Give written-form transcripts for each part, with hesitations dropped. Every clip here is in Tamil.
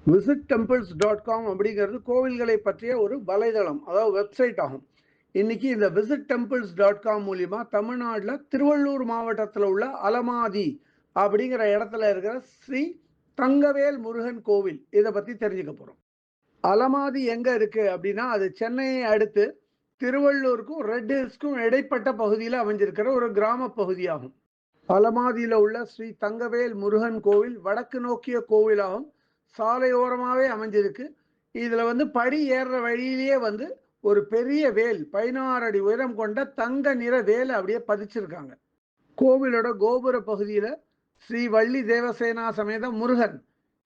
visitTemples.com அப்படிங்கிறது கோவில்களை பற்றிய ஒரு வலைதளம், அதாவது வெப்சைட் ஆகும். இன்னைக்கு இந்த visitTemples.com மூலியமா தமிழ்நாட்டில் திருவள்ளூர் மாவட்டத்தில் உள்ள அலமாதி அப்படிங்கிற இடத்துல இருக்கிற ஸ்ரீ தங்கவேல் முருகன் கோவில் இதை பற்றி தெரிஞ்சுக்க போகிறோம். அலமாதி எங்கே இருக்குது அப்படின்னா, அது சென்னையை அடுத்து திருவள்ளூருக்கும் ரெட் ஹில்ஸ்க்கும் இடைப்பட்ட பகுதியில் அமைஞ்சிருக்கிற ஒரு கிராம பகுதியாகும். அலமாதியில் உள்ள ஸ்ரீ தங்கவேல் முருகன் கோவில் வடக்கு நோக்கிய கோவிலாகும். சாலையோரமாகவே அமைஞ்சிருக்கு. இதில் படி ஏறுற வழியிலேயே ஒரு பெரிய வேல் 16 அடி உயரம் கொண்ட தங்க நிற வேலை அப்படியே பதிச்சிருக்காங்க. கோவிலோட கோபுர பகுதியில் ஸ்ரீ வள்ளி தேவசேனா சமேத முருகன்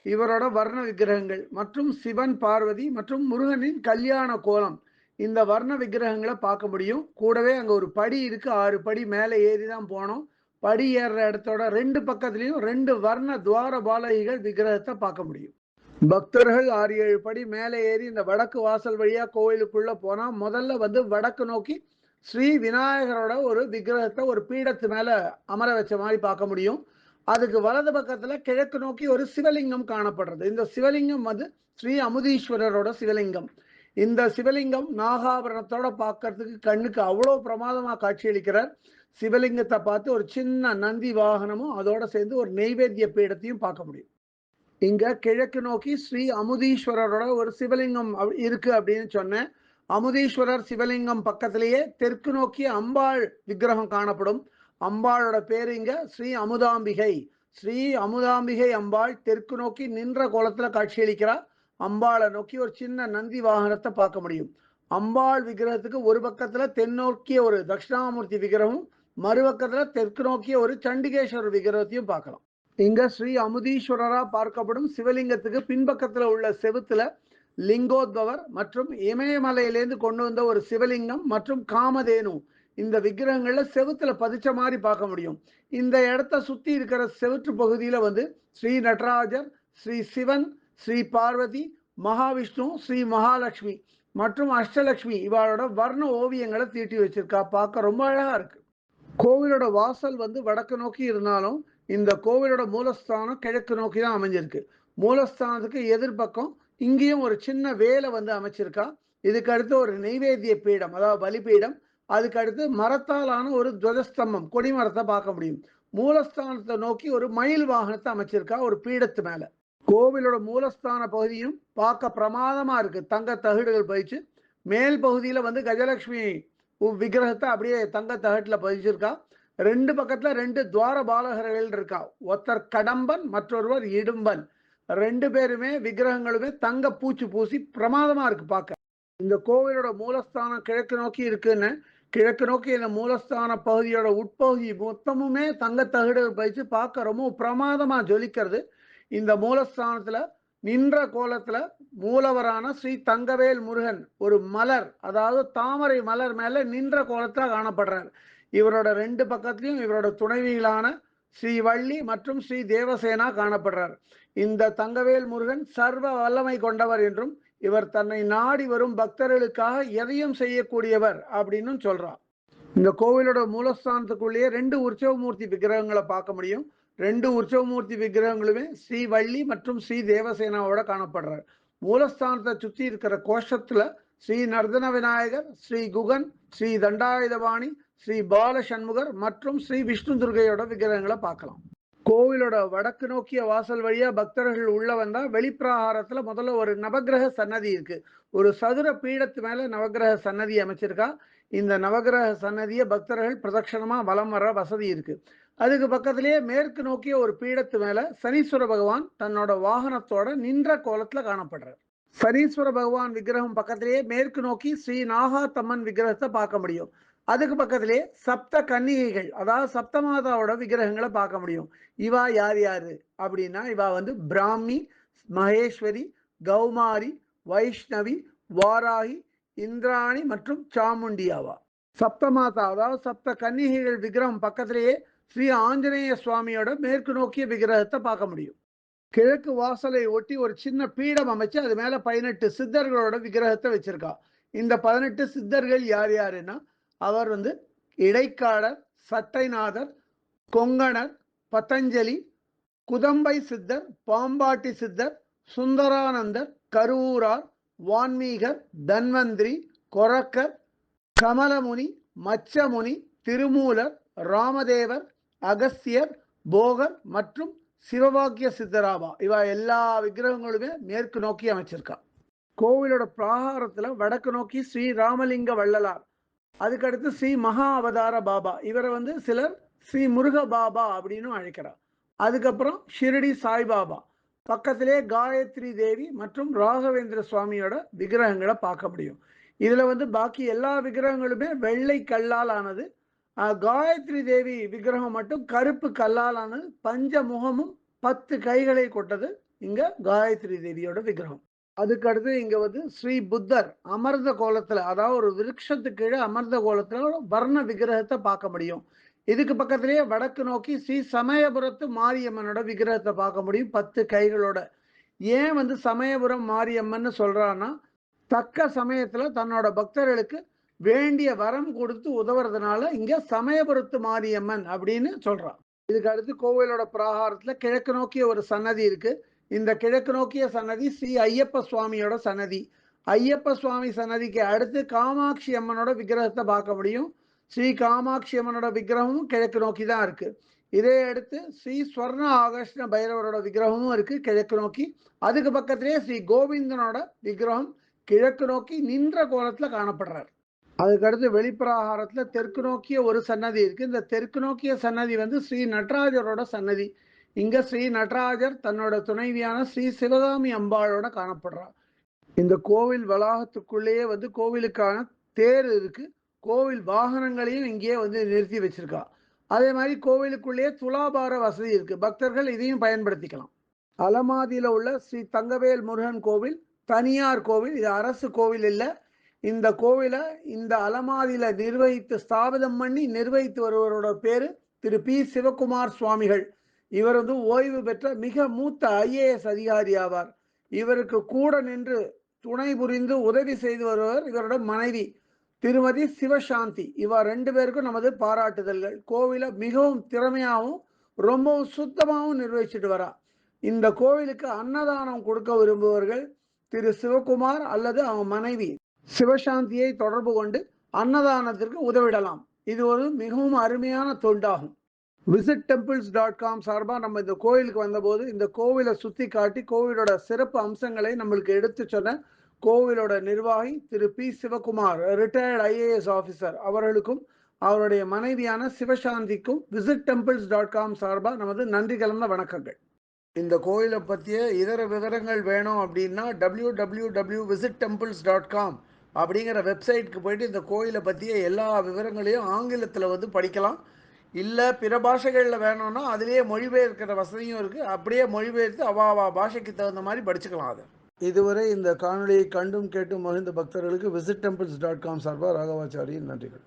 இவரோட வர்ண விக்கிரகங்கள் மற்றும் சிவன் பார்வதி மற்றும் முருகனின் கல்யாண கோலம் இந்த வர்ண விக்கிரகங்களை பார்க்க முடியும். கூடவே அங்கே ஒரு படி இருக்கு, 6 படி மேலே ஏறி தான் போனோம். படி ஏறுற இடத்தோட 2 பக்கத்துலையும் 2 வர்ண துவார பாலகிகள் விக்கிரகத்தை பார்க்க முடியும். பக்தர்கள் 6-7 படி மேலே ஏறி இந்த வடக்கு வாசல் வழியா கோயிலுக்குள்ள போனா முதல்ல வடக்கு நோக்கி ஸ்ரீ விநாயகரோட ஒரு விக்கிரகத்தை ஒரு பீடத்து மேல அமர வச்ச மாதிரி பார்க்க முடியும். அதுக்கு வலது பக்கத்துல கிழக்கு நோக்கி ஒரு சிவலிங்கம் காணப்படுறது. இந்த சிவலிங்கம் ஸ்ரீ அமுதீஸ்வரரோட சிவலிங்கம். இந்த சிவலிங்கம் நாகாபரணத்தோட பார்க்கறதுக்கு கண்ணுக்கு அவ்வளோ பிரமாதமா காட்சியளிக்கிறார். சிவலிங்கத்தை பார்த்து ஒரு சின்ன நந்தி வாகனமும் அதோட சேர்ந்து ஒரு நெய்வேத்திய பீடத்தையும் பார்க்க முடியும். இங்க கிழக்கு நோக்கி ஸ்ரீ அமுதீஸ்வரரோட ஒரு சிவலிங்கம் இருக்கு அப்படின்னு சொன்னேன். அமுதீஸ்வரர் சிவலிங்கம் பக்கத்திலேயே தெற்கு நோக்கி அம்பாள் விக்கிரகம் காணப்படும். அம்பாளோட பேரு இங்க ஸ்ரீ அமுதாம்பிகை. ஸ்ரீ அமுதாம்பிகை அம்பாள் தெற்கு நோக்கி நின்ற கோலத்துல காட்சியளிக்கிறார். அம்பாளை நோக்கி ஒரு சின்ன நந்தி வாகனத்தை பார்க்க முடியும். அம்பாள் விக்கிரகத்துக்கு ஒரு பக்கத்துல தென்னோக்கிய ஒரு தட்சிணாமூர்த்தி விக்கிரகம், மறுபக்கத்துல தெற்கு நோக்கிய ஒரு சண்டிகேஸ்வரர் விக்கிரகத்தையும் பார்க்கலாம். இங்க ஸ்ரீ அமுதீஸ்வரரா பார்க்கப்படும் சிவலிங்கத்துக்கு பின்பக்கத்துல உள்ள செவுத்துல லிங்கோத்பவர் மற்றும் இமயமலையிலேருந்து கொண்டு வந்த ஒரு சிவலிங்கம் மற்றும் காமதேனு இந்த விக்கிரகங்கள்ல செவுத்துல பதிச்ச மாதிரி பார்க்க முடியும். இந்த இடத்த சுத்தி இருக்கிற செவுற்று பகுதியில ஸ்ரீ நடராஜர், ஸ்ரீ சிவன், ஸ்ரீ பார்வதி, மகாவிஷ்ணு, ஸ்ரீ மகாலட்சுமி மற்றும் அஷ்டலட்சுமி இவளோட வர்ண ஓவியங்களை தீட்டி வச்சிருக்கா. பார்க்க ரொம்ப அழகா இருக்கு. கோவிலோட வாசல் வடக்கு நோக்கி இருந்தாலும் இந்த கோவிலோட மூலஸ்தானம் கிழக்கு நோக்கி தான் அமைஞ்சிருக்கு. மூலஸ்தானத்துக்கு எதிர்பக்கம் இங்கேயும் ஒரு சின்ன வேலை அமைச்சிருக்கா. இதுக்கு அடுத்து ஒரு நெய்வேத்திய பீடம், அதாவது பலிபீடம். அதுக்கு அடுத்து மரத்தாலான ஒரு துவஜஸ்தம்பம், கொடிமரத்தை பார்க்க முடியும். மூலஸ்தானத்தை நோக்கி ஒரு மயில் வாகனத்தை அமைச்சிருக்கா ஒரு பீடத்து மேல. கோவிலோட மூலஸ்தான பகுதியும் பார்க்க பிரமாதமா இருக்கு. தங்க தகடுகள் பதிச்சு மேல் பகுதியில கஜலட்சுமி விக்கிரகத்தை அப்படியே தங்க தகட்டுல பதிச்சிருக்கா. 2 பக்கத்துல 2 துவார பாலகர்கள் இருக்கா. ஒருத்தர் கடம்பன், மற்றொருவர் இடும்பன். 2 பேருமே விக்கிரகங்களுமே தங்க பூச்சி பூசி பிரமாதமா இருக்கு பார்க்க. இந்த கோவிலோட மூலஸ்தானம் கிழக்கு நோக்கி இருக்குன்னு, கிழக்கு நோக்கி இந்த மூலஸ்தான பகுதியோட உட்பகுதி மொத்தமுமே தங்க தகடுகள் பதிச்சு பார்க்க ரொம்ப பிரமாதமா ஜொலிக்கிறது. இந்த மூலஸ்தானத்துல நின்ற கோலத்துல மூலவரான ஸ்ரீ தங்கவேல் முருகன் ஒரு மலர், அதாவது தாமரை மலர் மேல நின்ற கோலத்துல காணப்படுறார். இவரோட 2 பக்கத்திலையும் இவரோட துணைவிகளான ஸ்ரீ வள்ளி மற்றும் ஸ்ரீ தேவசேனா காணப்படுறார். இந்த தங்கவேல் முருகன் சர்வ வல்லமை கொண்டவர் என்றும் இவர் தன்னை நாடி வரும் பக்தர்களுக்காக எதையும் செய்யக்கூடியவர் அப்படின்னு சொல்றார். இந்த கோவிலோட மூலஸ்தானத்துக்குள்ளேயே 2 உற்சவமூர்த்தி விக்கிரகங்களை பார்க்க முடியும். 2 உற்சவமூர்த்தி விக்கிரகங்களுமே ஸ்ரீ வள்ளி மற்றும் ஸ்ரீ தேவசேனாவோட காணப்படுறார். மூலஸ்தானத்தை சுற்றி இருக்கிற கோஷத்துல ஸ்ரீ நர்தன விநாயகர், ஸ்ரீ குகன், ஸ்ரீ தண்டாயுதபாணி, ஸ்ரீ பால சண்முகர் மற்றும் ஸ்ரீ விஷ்ணு துர்கையோட விக்கிரகங்களை பார்க்கலாம். கோவிலோட வடக்கு நோக்கிய வாசல் வழியா பக்தர்கள் உள்ள வந்தா வெளிப்பிரகாரத்துல முதல்ல ஒரு நவகிரக சன்னதி இருக்கு. ஒரு சதுர பீடத்து மேல நவகிரக சன்னதி அமைச்சிருக்கா. இந்த நவகிரக சன்னதியை பக்தர்கள் பிரதட்சணமா வலம் வர வசதி இருக்கு. அதுக்கு பக்கத்திலேயே மேற்கு நோக்கிய ஒரு பீடத்து மேல சனீஸ்வர பகவான் தன்னோட வாகனத்தோட நின்ற கோலத்துல காணப்படுறார். சனீஸ்வர பகவான் விக்கிரகம் பக்கத்திலேயே மேற்கு நோக்கி ஸ்ரீ நாகாத்தம்மன் விக்கிரகத்தை பார்க்க முடியும். அதுக்கு பக்கத்திலே சப்த கன்னிகைகள், அதாவது சப்தமாதாவோட விக்கிரகங்களை பார்க்க முடியும். இவா யார் யாரு அப்படின்னா, இவா பிராமி, மகேஸ்வரி, கௌமாரி, வைஷ்ணவி, வாராகி, இந்திராணி மற்றும் சாமுண்டியாவா. சப்தமாதா, அதாவது சப்த கன்னிகைகள் விக்கிரகம் பக்கத்திலேயே ஸ்ரீ ஆஞ்சநேய சுவாமியோட மேற்கு நோக்கிய விக்கிரகத்தை பார்க்க முடியும். கிழக்கு வாசலை ஒட்டி ஒரு சின்ன பீடம் அமைச்சு அது மேல 18 சித்தர்களோட விக்கிரகத்தை வச்சிருக்கா. இந்த 18 சித்தர்கள் யார் யாருன்னா, அவர் இடைக்காடர், சட்டைநாதர், கொங்கணர், பதஞ்சலி, குதம்பை சித்தர், பாம்பாட்டி சித்தர், சுந்தரானந்தர், கருவூரார், வான்மீகர், தன்வந்திரி, கொரக்கர், கமலமுனி, மச்சமுனி, திருமூலர், ராமதேவர், அகஸ்தியர், போகர் மற்றும் சிவபாக்கிய சித்தராமா இவ எல்லா விக்கிரகங்களுமே மேற்கு நோக்கி அமைச்சிருக்கா. கோவிலோட பிராகாரத்துல வடக்கு நோக்கி ஸ்ரீ ராமலிங்க வள்ளலார், அதுக்கடுத்து ஸ்ரீ மகா அவதார பாபா, இவரை சிலர் ஸ்ரீ முருக பாபா அப்படின்னு அழைக்கிறார். அதுக்கப்புறம் ஷிரடி சாய்பாபா, பக்கத்திலே காயத்ரி தேவி மற்றும் ராகவேந்திர சுவாமியோட விக்கிரகங்களை பார்க்க முடியும். இதுல பாக்கி எல்லா விக்கிரகங்களுமே வெள்ளை கல்லால் ஆனது. காயத்ரி தேவி விக்கிரகம் மட்டும் கருப்பு கல்லால் ஆனது. பஞ்ச முகமும் 10 கைகளை கொண்டது இங்க காயத்ரி தேவியோட விக்கிரகம். அதுக்கு அடுத்து இங்க ஸ்ரீ புத்தர் அமர்ந்த கோலத்துல, அதாவது ஒரு விருட்சத்துக்கு கீழே அமர்ந்த கோலத்துல வர்ண விக்கிரகத்தை பார்க்க முடியும். இதுக்கு பக்கத்திலேயே வடக்கு நோக்கி ஸ்ரீ சமயபுரத்து மாரியம்மனோட விக்கிரகத்தை பார்க்க முடியும் 10 கைகளோட. ஏன் சமயபுரம் மாரியம்மன் சொல்றான்னா, தக்க சமயத்துல தன்னோட பக்தர்களுக்கு வேண்டிய வரம் கொடுத்து உதவுறதுனால இங்க சமயபுரத்து மாரியம்மன் அப்படின்னு சொல்றான். இதுக்கு அடுத்து கோவிலோட பிராகாரத்துல கிழக்கு நோக்கிய ஒரு சன்னதி இருக்கு. இந்த கிழக்கு நோக்கிய சன்னதி ஸ்ரீ ஐயப்ப சுவாமியோட சன்னதி. ஐயப்ப சுவாமி சன்னதிக்கு அடுத்து காமாட்சி அம்மனோட விக்கிரகத்தை பார்க்க முடியும். ஸ்ரீ காமாட்சி அம்மனோட விக்கிரகமும் கிழக்கு நோக்கி தான் இருக்கு. இதே அடுத்து ஸ்ரீ ஸ்வர்ண ஆகர்ஷ்ண பைரவரோட விக்கிரகமும் இருக்கு கிழக்கு நோக்கி. அதுக்கு பக்கத்திலேயே ஸ்ரீ கோவிந்தனோட விக்கிரகம் கிழக்கு நோக்கி நின்ற கோலத்துல காணப்படுறார். அதுக்கடுத்து வெளிப்பிராகாரத்துல தெற்கு நோக்கிய ஒரு சன்னதி இருக்கு. இந்த தெற்கு நோக்கிய சன்னதி ஸ்ரீ நடராஜரோட சன்னதி. இங்க ஸ்ரீ நடராஜர் தன்னோட துணைவியான ஸ்ரீ சிவகாமி அம்பாளோட காணப்படுறார். இந்த கோவில் வளாகத்துக்குள்ளேயே கோவிலுக்கான தேர் இருக்கு. கோவில் வாகனங்களையும் இங்கேயே நிறுத்தி வச்சிருக்கா. அதே மாதிரி கோவிலுக்குள்ளேயே துலாபார வசதி இருக்கு. பக்தர்கள் இதையும் பயன்படுத்திக்கலாம். அலமாதியில உள்ள ஸ்ரீ தங்கவேல் முருகன் கோவில் தனியார் கோவில், இது அரசு கோவில் இல்லை. இந்த கோவிலை இந்த அலமாதியில ஸ்தாபிதம் பண்ணி நிர்வகித்து வருவரோட பேரு திரு பி சிவகுமார் சுவாமிகள். இவர் ஓய்வு பெற்ற மிக மூத்த IAS அதிகாரி ஆவார். இவருக்கு கூட நின்று துணை புரிந்து உதவி செய்து வருவர் இவரோட மனைவி திருமதி சிவசாந்தி. இவர் 2 பேருக்கும் நமது பாராட்டுதல்கள். கோவிலை மிகவும் திறமையாகவும் ரொம்பவும் சுத்தமாகவும் நிர்வகிச்சுட்டு வரா. இந்த கோவிலுக்கு அன்னதானம் கொடுக்க விரும்புபவர்கள் திரு சிவகுமார் அல்லது அவங்க மனைவி சிவசாந்தியை தொடர்பு கொண்டு அன்னதானத்திற்கு உதவிடலாம். இது ஒரு மிகவும் அருமையான தொண்டாகும். visittemples.com சார்பாக நம்ம இந்த கோவிலுக்கு வந்தபோது இந்த கோவிலை சுற்றி காட்டி கோவிலோட சிறப்பு அம்சங்களை நம்மளுக்கு எடுத்து சொன்ன கோவிலோட நிர்வாகி Thiru P Sivakumar, retired IAS officer, அவர்களுக்கும் அவருடைய மனைவியான சிவசாந்திக்கும் visittemples.com சார்பாக நமது நன்றி கலந்த வணக்கங்கள். இந்த கோயிலை பற்றிய இதர விவரங்கள் வேணும் அப்படின்னா www.visittemples.com அப்படிங்கிற வெப்சைட்டுக்கு போயிட்டு இந்த கோயிலை பற்றிய எல்லா விவரங்களையும் ஆங்கிலத்தில் படிக்கலாம். இல்லை பிற பாஷைகளில் வேணும்னா அதிலேயே மொழிபெயர்க்கிற வசதியும் இருக்குது. அப்படியே மொழிபெயர்த்து அவாவா பாஷைக்கு தகுந்த மாதிரி படிச்சுக்கலாம். அதை இதுவரை இந்த காணொலியை கண்டும் கேட்டும் மகிழ்ந்த பக்தர்களுக்கு visittemples.com சார்பாக ராகவாச்சாரியின் நன்றிகள்.